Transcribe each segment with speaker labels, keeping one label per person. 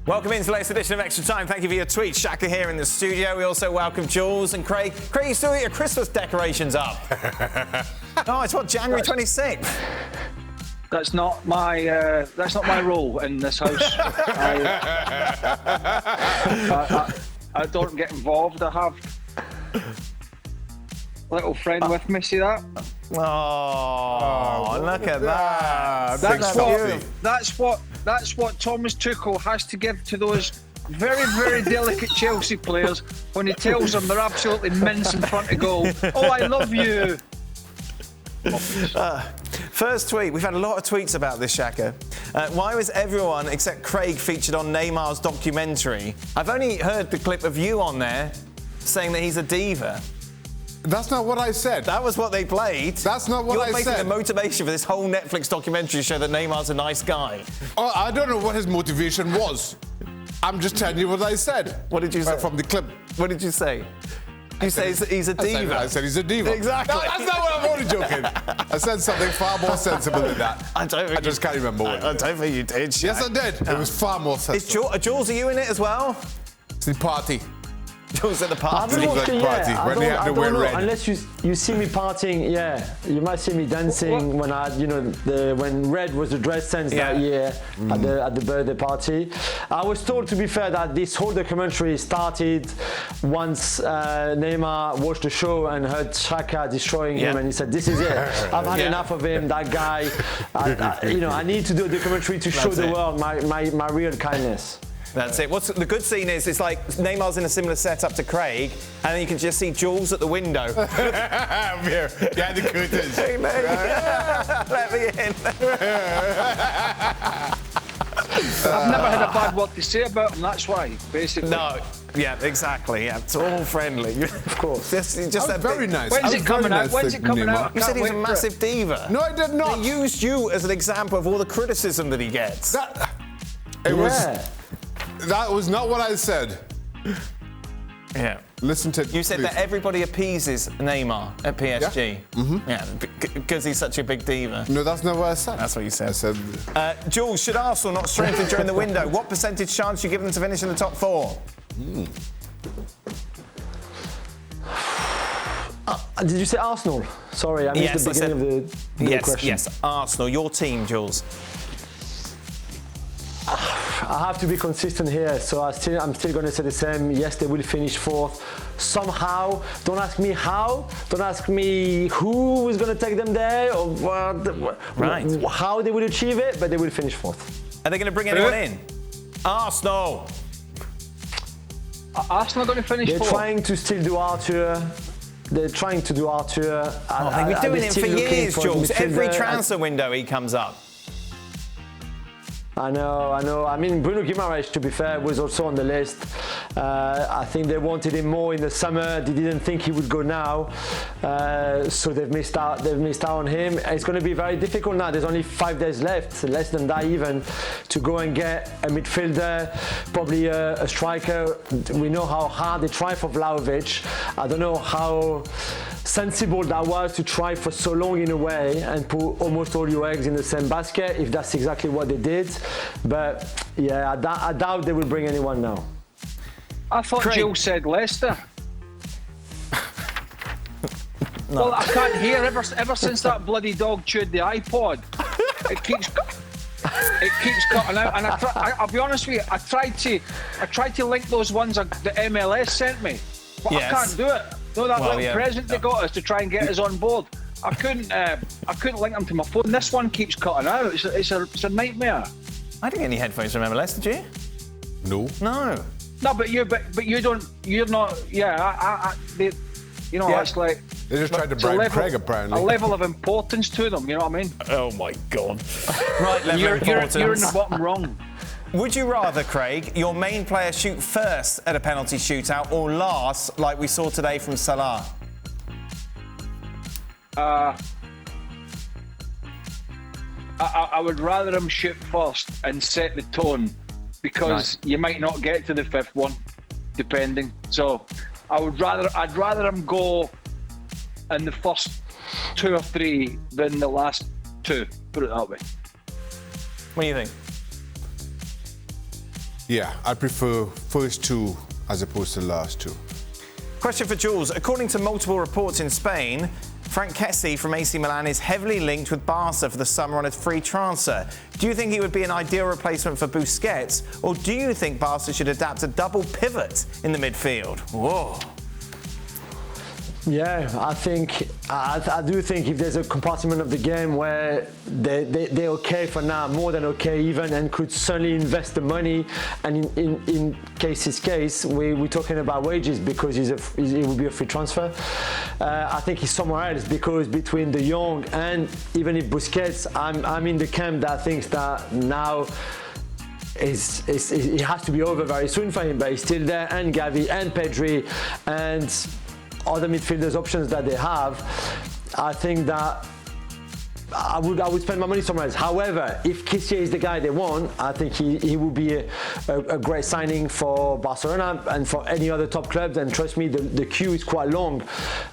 Speaker 1: Welcome into the latest edition of Extra Time. Thank you for your tweets. Shaka here in the studio. We also welcome Jules and Craig. Craig, you still got your Christmas decorations up? Oh, it's what, January 26th?
Speaker 2: That's not my role in this house. I don't get involved. I have a little friend with me. See that?
Speaker 1: Oh, look at that.
Speaker 2: That's what Thomas Tuchel has to give to those very, very delicate Chelsea players when he tells them they're absolutely mince in front of goal. Oh, I love you.
Speaker 1: First tweet. We've had a lot of tweets about this, Shaka. Why was everyone except Craig featured on Neymar's documentary? I've only heard the clip of you on there saying that he's a diva.
Speaker 3: That's not what I said.
Speaker 1: That was what they played.
Speaker 3: That's not what I said.
Speaker 1: You're making the motivation for this whole Netflix documentary to show that Neymar's a nice guy.
Speaker 3: Oh, I don't know what his motivation was. I'm just telling you what I said.
Speaker 1: What did you say?
Speaker 3: From the clip.
Speaker 1: What did you say? You say he's a diva.
Speaker 3: I said he's a diva.
Speaker 1: Exactly.
Speaker 3: No, that's not what I'm only joking. I said something far more sensible than that.
Speaker 1: I
Speaker 3: just can't remember what
Speaker 1: I don't think you did, Shaq.
Speaker 3: Yes, I did. It was far more sensible.
Speaker 1: Jules, are you in it as well?
Speaker 3: It's the party.
Speaker 1: Jules at the party.
Speaker 4: I don't know.
Speaker 3: Red.
Speaker 4: Unless you see me partying, yeah, you might see me dancing when when red was the dress sense that year at the birthday party. I was told, to be fair, that this whole documentary started once Neymar watched the show and heard Shaka destroying him, and he said, "This is it. I've had enough of him. That guy. I need to do a documentary to show the world my real kindness."
Speaker 1: That's it. What's the good scene is, it's like Neymar's in a similar setup to Craig, and then you can just see Jules at the window.
Speaker 3: Yeah, the curtains.
Speaker 1: Hey, mate. Let me in.
Speaker 2: I've never had a bad word to say about him, that's why, basically.
Speaker 1: No, yeah, exactly. Yeah, it's all friendly. Of course. Just
Speaker 3: very nice.
Speaker 2: When's it coming out? When's it coming out?
Speaker 1: You said he's a massive diva.
Speaker 3: No, I did not.
Speaker 1: They used you as an example of all the criticism that he gets.
Speaker 3: That was not what I said.
Speaker 1: Yeah.
Speaker 3: Listen to...
Speaker 1: You said that everybody appeases Neymar at PSG.
Speaker 3: Yeah. Mm-hmm.
Speaker 1: Yeah, because he's such a big diva.
Speaker 3: No, that's not what I said.
Speaker 1: That's what you said.
Speaker 3: I said...
Speaker 1: Jules, should Arsenal not strengthen during the window? What percentage chance you give them to finish in the top four?
Speaker 4: Did you say Arsenal? Sorry, I missed the beginning of the question.
Speaker 1: Yes, Arsenal, your team, Jules.
Speaker 4: I have to be consistent here, so I'm still going to say the same. Yes, they will finish fourth somehow. Don't ask me how. Don't ask me who is going to take them there or how they will achieve it, but they will finish fourth.
Speaker 1: Are they going to bring anyone in? Arsenal.
Speaker 2: Arsenal going to finish fourth.
Speaker 4: They're trying to still do Arthur. They've been
Speaker 1: doing it for years, Jules. Every transfer window he comes up.
Speaker 4: I know. I mean, Bruno Guimaraes, to be fair, was also on the list. I think they wanted him more in the summer. They didn't think he would go now, so they've missed out. They've missed out on him. It's going to be very difficult now. There's only 5 days left, less than that even, to go and get a midfielder, probably a striker. We know how hard they try for Vlahovic. I don't know how sensible that was to try for so long in a way and put almost all your eggs in the same basket, if that's exactly what they did. But yeah, I doubt they will bring anyone now.
Speaker 2: I thought Jill said Leicester.
Speaker 1: No.
Speaker 2: Well, I can't hear ever since that bloody dog chewed the iPod. It keeps cutting out, and I'll be honest with you. I tried to link those ones that MLS sent me, but I can't do it. You know that little present they got us to try and get us on board. I couldn't link them to my phone. This one keeps cutting out. It's a nightmare.
Speaker 1: I didn't get any headphones from MLS, did you?
Speaker 3: No.
Speaker 2: No, but you don't. You're not. Yeah, it's like
Speaker 3: they just tried to bribe Craig, apparently.
Speaker 2: A level of importance to them. You know what I mean?
Speaker 1: Oh my God! Right, level of importance.
Speaker 2: You're in the bottom wrong.
Speaker 1: Would you rather, Craig, your main player shoot first at a penalty shootout or last, like we saw today from Salah?
Speaker 2: I would rather him shoot first and set the tone, because you might not get to the fifth one, depending. So I'd rather him go in the first 2 or 3 than the last 2. Put it that way.
Speaker 1: What do you think?
Speaker 3: Yeah, I prefer first two as opposed to the last two.
Speaker 1: Question for Jules. According to multiple reports in Spain, Franck Kessie from AC Milan is heavily linked with Barca for the summer on a free transfer. Do you think he would be an ideal replacement for Busquets, or do you think Barca should adapt a double pivot in the midfield? Whoa.
Speaker 4: Yeah, I do think if there's a compartment of the game where they're okay for now, more than okay even, and could certainly invest the money, and in Kessie's case, we're talking about wages because it will be a free transfer. I think he's somewhere else because between De Jong and even if Busquets, I'm in the camp that thinks that now it has to be over very soon for him, but he's still there, and Gavi and Pedri and other midfielders options that they have. I think that I would spend my money somewhere else. However, if Kessie is the guy they want, I think he would be a great signing for Barcelona and for any other top clubs. And trust me, the queue is quite long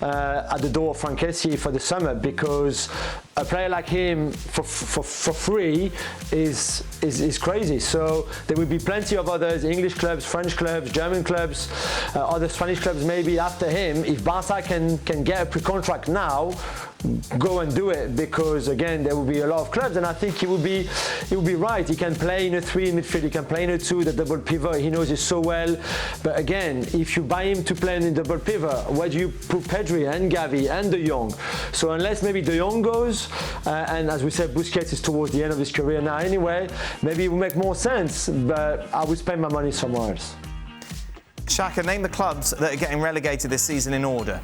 Speaker 4: at the door of Franck Kessie for the summer, because a player like him for free is crazy. So there will be plenty of others, English clubs, French clubs, German clubs, other Spanish clubs maybe after him. If Barca can get a pre-contract now, go and do it, because again there will be a lot of clubs, and I think he will be right. He can play in a 3 in midfield, he can play in a 2, the double pivot, he knows it so well. But again, if you buy him to play in double pivot, where do you put Pedri and Gavi and De Jong? So unless maybe De Jong goes, and as we said, Busquets is towards the end of his career now anyway, maybe it will make more sense, but I would spend my money somewhere else.
Speaker 1: Shaka, name the clubs that are getting relegated this season in order.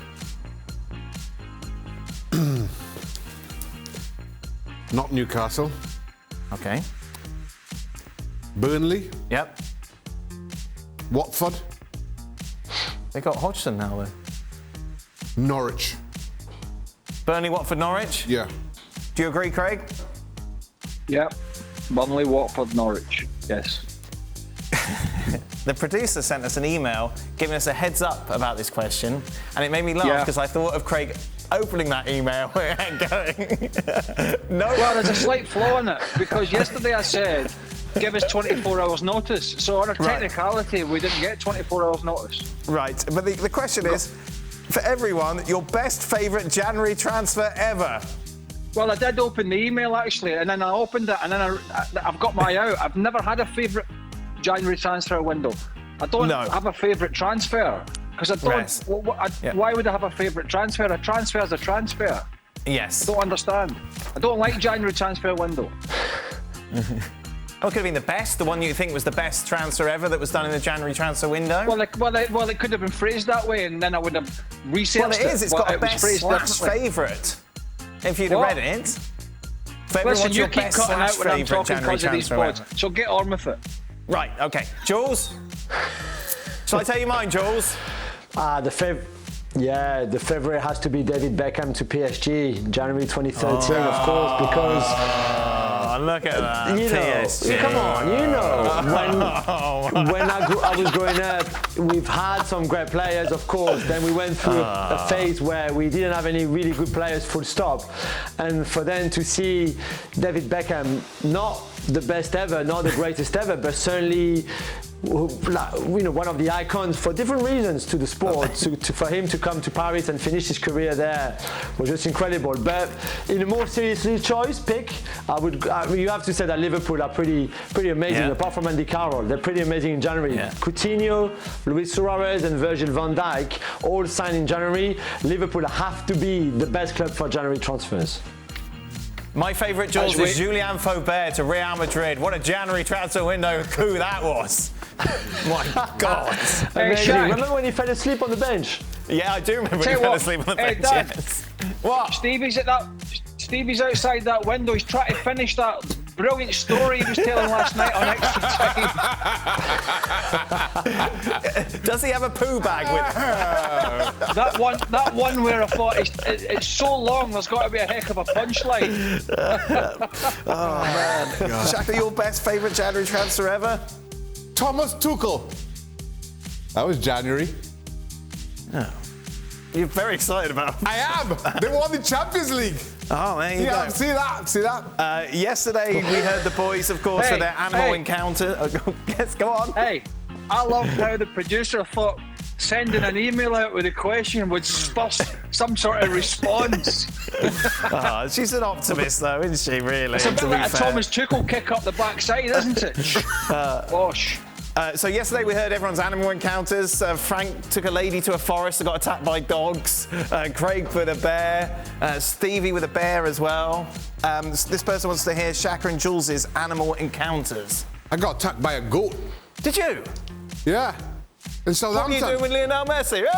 Speaker 3: Not Newcastle.
Speaker 1: Okay.
Speaker 3: Burnley.
Speaker 1: Yep.
Speaker 3: Watford.
Speaker 1: They got Hodgson now, though.
Speaker 3: Norwich.
Speaker 1: Burnley, Watford, Norwich?
Speaker 3: Yeah.
Speaker 1: Do you agree, Craig?
Speaker 2: Yep. Burnley, Watford, Norwich. Yes.
Speaker 1: The producer sent us an email giving us a heads up about this question, and it made me laugh because I thought of Craig opening that email and going, no.
Speaker 2: Well, there's a slight flaw in it, because yesterday I said, give us 24 hours notice. So on a technicality, we didn't get 24 hours notice.
Speaker 1: Right, but the question is, for everyone, your best favourite January transfer ever?
Speaker 2: Well, I did open the email actually, and then I opened it, and then I've got my out. I've never had a favourite January transfer window. I don't have a favourite transfer. Because I don't. Why would I have a favourite transfer? A transfer is a transfer.
Speaker 1: Yes.
Speaker 2: I don't understand. I don't like January transfer window.
Speaker 1: Oh, it could have been the best, the one you think was the best transfer ever that was done in the January transfer window?
Speaker 2: Well, it could have been phrased that way, and then I would have researched it.
Speaker 1: Well, it is. It's got a best/favourite. If you'd have read it.
Speaker 2: Listen, you keep cutting out when I'm talking because of these pods, so get on with it.
Speaker 1: Right, OK. Jules? Shall I tell you mine, Jules?
Speaker 4: The favourite has to be David Beckham to PSG, January 2013, of course, because...
Speaker 1: look at that,
Speaker 4: PSG. Come on, when I was growing up, we've had some great players, of course. Then we went through a phase where we didn't have any really good players, full stop. And for them to see David Beckham, not the best ever, not the greatest ever, but certainly... one of the icons for different reasons to the sport, for him to come to Paris and finish his career there was just incredible. But in a more seriously choice pick, you have to say that Liverpool are pretty amazing, apart from Andy Carroll. They're pretty amazing in January. Coutinho, Luis Suarez and Virgil van Dijk all signed in January. Liverpool have to be the best club for January transfers.
Speaker 1: My favourite, Jules, is Julien Faubert to Real Madrid. What a January transfer window coup that was. My God.
Speaker 4: Remember when he fell asleep on the bench?
Speaker 1: Yeah, I do remember when he fell asleep on the bench.
Speaker 2: Dad,
Speaker 1: yes. What?
Speaker 2: Stevie's outside that window. He's trying to finish that brilliant story he was telling last night on Extra Time.
Speaker 1: Does he have a poo bag with him?
Speaker 2: that one where I thought it's so long, there's got to be a heck of a punchline.
Speaker 1: Oh, man. Shaka, your best favourite January transfer ever?
Speaker 3: Thomas Tuchel. That was January.
Speaker 1: Oh. You're very excited about it.
Speaker 3: I am. They won the Champions League.
Speaker 1: Oh, there you
Speaker 3: Yeah,
Speaker 1: go.
Speaker 3: see that?
Speaker 1: Yesterday, we heard the boys, of course, for their animal encounter. Yes, go on.
Speaker 2: Hey, I loved how the producer thought sending an email out with a question would spur some sort of response.
Speaker 1: She's an optimist, though, isn't she, really?
Speaker 2: It's a bit like a Thomas Tuchel kick up the backside, isn't it? Bosh.
Speaker 1: So yesterday we heard everyone's animal encounters. Frank took a lady to a forest and got attacked by dogs. Craig with a bear. Stevie with a bear as well. This person wants to hear Shaka and Jules' animal encounters.
Speaker 3: I got attacked by a goat.
Speaker 1: Did you?
Speaker 3: Yeah. In Southampton.
Speaker 1: What are you doing with Lionel Messi?
Speaker 3: Yeah.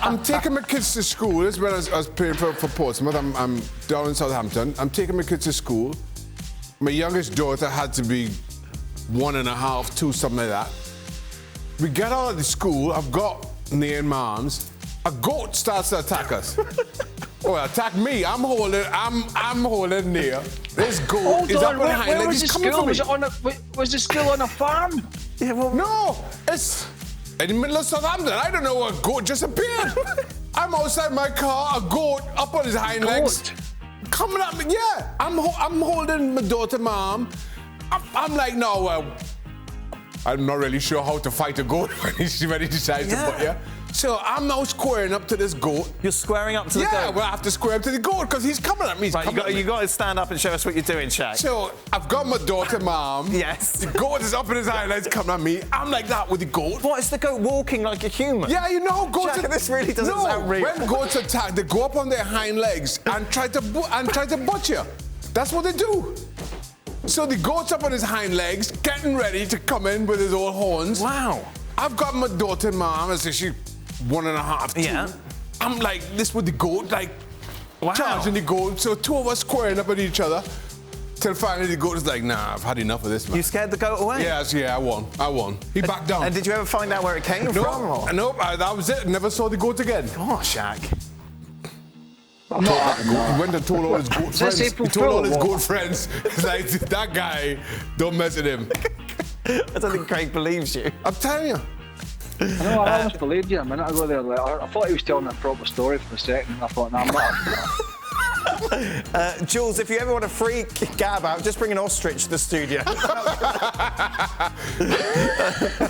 Speaker 3: I'm taking my kids to school. This is when I was playing for Portsmouth. I'm down in Southampton. I'm taking my kids to school. My youngest daughter had to be 1.5, 2, something like that. We get out of the school. I've got Nia in my arms. A goat starts to attack us. Attack me. I'm holding Nia. This goat is up behind.
Speaker 2: Where was the school? Was the school on a farm?
Speaker 3: Yeah, well, no, it's in the middle of Southampton. I don't know, a goat just appeared. I'm outside my car, a goat up on his hind legs. Coming at me, yeah. I'm holding my daughter, mom. I'm like, no, I'm not really sure how to fight a goat when he decides to put you. So I'm now squaring up to this goat.
Speaker 1: You're squaring up to the goat?
Speaker 3: Yeah, well, I have to square up to the goat because he's coming at me.
Speaker 1: You got to stand up and show us what you're doing, Shaq.
Speaker 3: So I've got my daughter, mom.
Speaker 1: Yes.
Speaker 3: The goat is up in his hind legs coming at me. I'm like that with the goat.
Speaker 1: What, is the goat walking like a human?
Speaker 3: Yeah, you know, goats.
Speaker 1: Shaq, this really doesn't sound real.
Speaker 3: When goats attack, they go up on their hind legs and try to butt you. That's what they do. So the goat's up on his hind legs, getting ready to come in with his old horns.
Speaker 1: Wow.
Speaker 3: I've got my daughter, mom, as if she's 1.5, 2.
Speaker 1: Yeah.
Speaker 3: I'm like this with the goat, like charging the goat. So two of us squaring up at each other. Till finally the goat is like, nah, I've had enough of this, man.
Speaker 1: You scared the goat away?
Speaker 3: Yes, yeah, I won. He backed down.
Speaker 1: And did you ever find out where it came from?
Speaker 3: Nope, that was it. Never saw the goat again.
Speaker 1: Gosh, Shaq.
Speaker 3: He went and told all his goat friends. He told all his goat friends, like, that guy, don't mess with him.
Speaker 1: I don't think Craig believes you.
Speaker 3: I'm telling you.
Speaker 2: No, I almost believed you a minute ago there. I thought he was telling a proper story for a second, and I thought, nah, I'm not.
Speaker 1: Jules, if you ever want a free gab out, just bring an ostrich to the studio.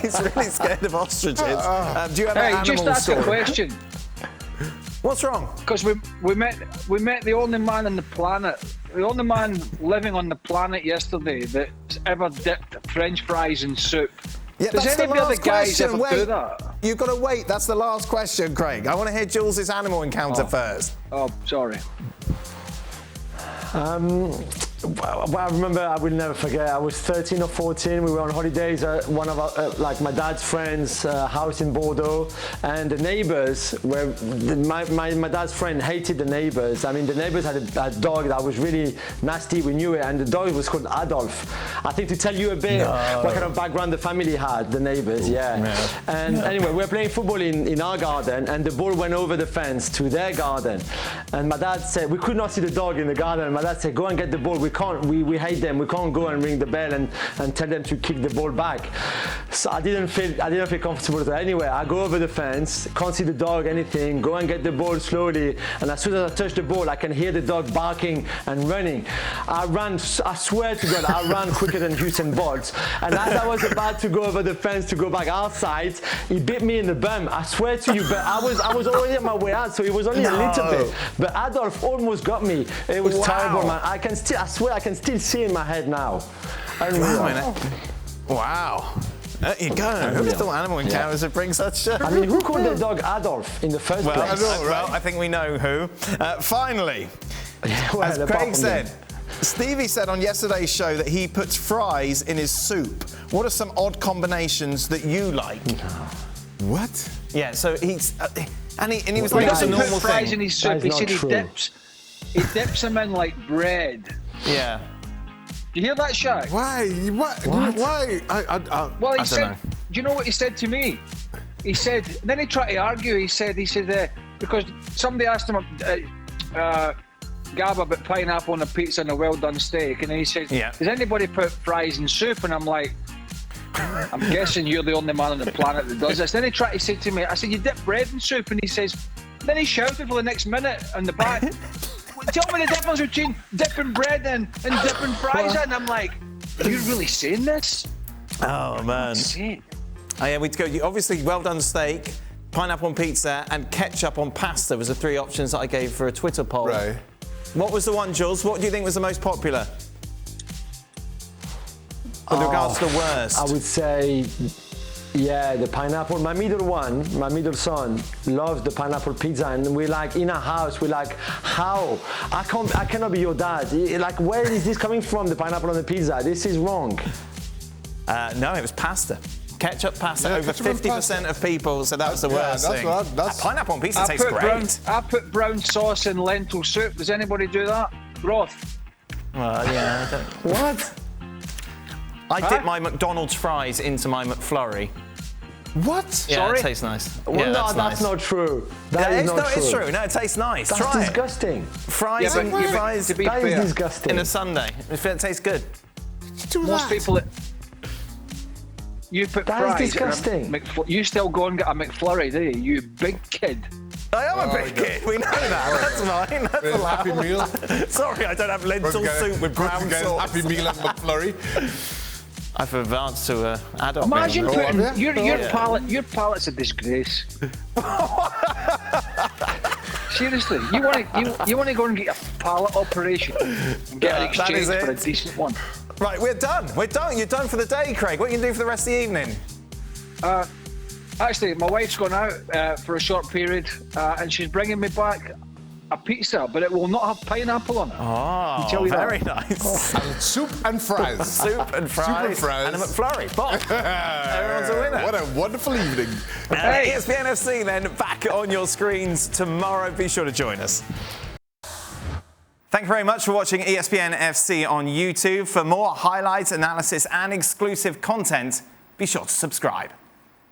Speaker 1: He's really scared of ostriches. Do you have an animal
Speaker 2: just ask
Speaker 1: story?
Speaker 2: a question.
Speaker 1: What's wrong?
Speaker 2: Because we met the only man on the planet, the only man living on the planet yesterday that's ever dipped French fries in soup.
Speaker 1: Yeah,
Speaker 2: Does
Speaker 1: that's
Speaker 2: any
Speaker 1: the
Speaker 2: of the
Speaker 1: last
Speaker 2: other guys
Speaker 1: question.
Speaker 2: ever do that?
Speaker 1: You've got to wait. That's the last question, Craig. I want to hear Jules' animal encounter first.
Speaker 2: Oh, sorry.
Speaker 4: Well, I remember, I will never forget, I was 13 or 14, we were on holidays at one of our, like my dad's friends' house in Bordeaux, and the neighbors were, my dad's friend hated the neighbors. I mean, the neighbors had a dog that was really nasty, we knew it, and the dog was called Adolf. I think to tell you a bit what kind of background the family had, the neighbors, And anyway, we were playing football in our garden, and the ball went over the fence to their garden. And my dad said, we could not see the dog in the garden, my dad said, go and get the ball, we hate them, we can't go and ring the bell and tell them to kick the ball back. So I didn't feel comfortable with that. Anyway, I go over the fence, can't see the dog, anything, go and get the ball slowly, and as soon as I touch the ball, I can hear the dog barking and running. I ran, I swear to God, I ran quicker than Usain Bolt. And as I was about to go over the fence to go back outside, he bit me in the bum. I swear to you, but I was already on my way out, so it was only a little bit. But Adolf almost got me. It was terrible, man. I swear I can still see in my head now.
Speaker 1: Wow. There you go. Who would have thought animal encounters would bring such...
Speaker 4: I mean, who called their dog Adolf in the first place?
Speaker 1: I think we know who. Finally, as Craig said, Stevie said on yesterday's show that he puts fries in his soup. What are some odd combinations that you like?
Speaker 3: What?
Speaker 1: Yeah, so he's... and he was like,
Speaker 2: He
Speaker 1: that's a
Speaker 2: doesn't
Speaker 1: normal
Speaker 2: put fries
Speaker 1: thing.
Speaker 2: in his soup. He said he dips them in like bread.
Speaker 1: Yeah.
Speaker 2: Do you hear that, Shaq?
Speaker 3: Why? What? Why?
Speaker 2: Well, he
Speaker 1: I
Speaker 2: said,
Speaker 1: don't know.
Speaker 2: do you know what he said to me? He said, then he tried to argue. He said, because somebody asked him, Gab, about pineapple on a pizza and a well-done steak, and then he said, does anybody put fries in soup? And I'm like, I'm guessing you're the only man on the planet that does this. Then he tried to say to me, I said, you dip bread in soup, and he says, then he shouted for the next minute on the back, tell me the difference between dipping bread in and dipping fries in. I'm like, are you really saying this?
Speaker 1: Oh, man. Oh, yeah, we'd go, obviously, well done steak, pineapple on pizza, and ketchup on pasta was the 3 options that I gave for a Twitter poll.
Speaker 3: Right.
Speaker 1: What was the one, Jules? What do you think was the most popular? With regards to the worst.
Speaker 4: I would say, yeah, the pineapple. My middle son, loves the pineapple pizza, and we're like in our house. We're like, how? I cannot be your dad. Like, where is this coming from? The pineapple on the pizza. This is wrong.
Speaker 1: No, it was pasta. Ketchup pasta.
Speaker 3: Yeah,
Speaker 1: Over 50% of people said that was the worst thing. Pineapple on pizza tastes great.
Speaker 2: I put brown sauce in lentil soup. Does anybody do that? Broth.
Speaker 1: Well, yeah. I don't...
Speaker 4: What?
Speaker 1: I dip my McDonald's fries into my McFlurry.
Speaker 3: What?
Speaker 1: Yeah,
Speaker 2: Sorry?
Speaker 1: it tastes nice.
Speaker 4: Well,
Speaker 1: yeah,
Speaker 4: no, that's not true. That is not true.
Speaker 1: It's true. No, it tastes nice.
Speaker 4: That's
Speaker 1: Try
Speaker 4: disgusting.
Speaker 1: it. Fries
Speaker 2: Yeah,
Speaker 1: and
Speaker 2: but
Speaker 1: fries
Speaker 2: to be
Speaker 4: That
Speaker 2: fair,
Speaker 4: is disgusting.
Speaker 1: in a sundae. It tastes good.
Speaker 2: most people that you put
Speaker 4: That
Speaker 2: fries
Speaker 4: is disgusting.
Speaker 2: you still go and get a McFlurry, do you? You big kid.
Speaker 1: I am a big kid. We know that. That's mine. That's
Speaker 3: There's
Speaker 1: allowed.
Speaker 3: Happy Meal.
Speaker 1: Sorry, I don't have lentil soup with brown sauce.
Speaker 3: Happy Meal and McFlurry.
Speaker 1: I've advanced to adult.
Speaker 2: Imagine
Speaker 1: meal.
Speaker 2: putting your palate's a disgrace. Seriously, you want to go and get a palate operation and get an
Speaker 1: that is
Speaker 2: exchange for a
Speaker 1: it.
Speaker 2: decent one.
Speaker 1: Right, we're done. We're done. You're done for the day, Craig. What are you going to do for the rest of the evening?
Speaker 2: Actually, my wife's gone out for a short period, and she's bringing me back a pizza, but it will not have pineapple on it.
Speaker 1: Oh,
Speaker 2: tell you
Speaker 1: very
Speaker 2: that.
Speaker 1: nice.
Speaker 3: Soup and fries.
Speaker 1: Soup and fries. And a McFlurry. Bob. Everyone's a winner.
Speaker 3: What a wonderful evening.
Speaker 1: ESPN FC then back on your screens tomorrow. Be sure to join us. Thank you very much for watching ESPN FC on YouTube. For more highlights, analysis and exclusive content, be sure to subscribe.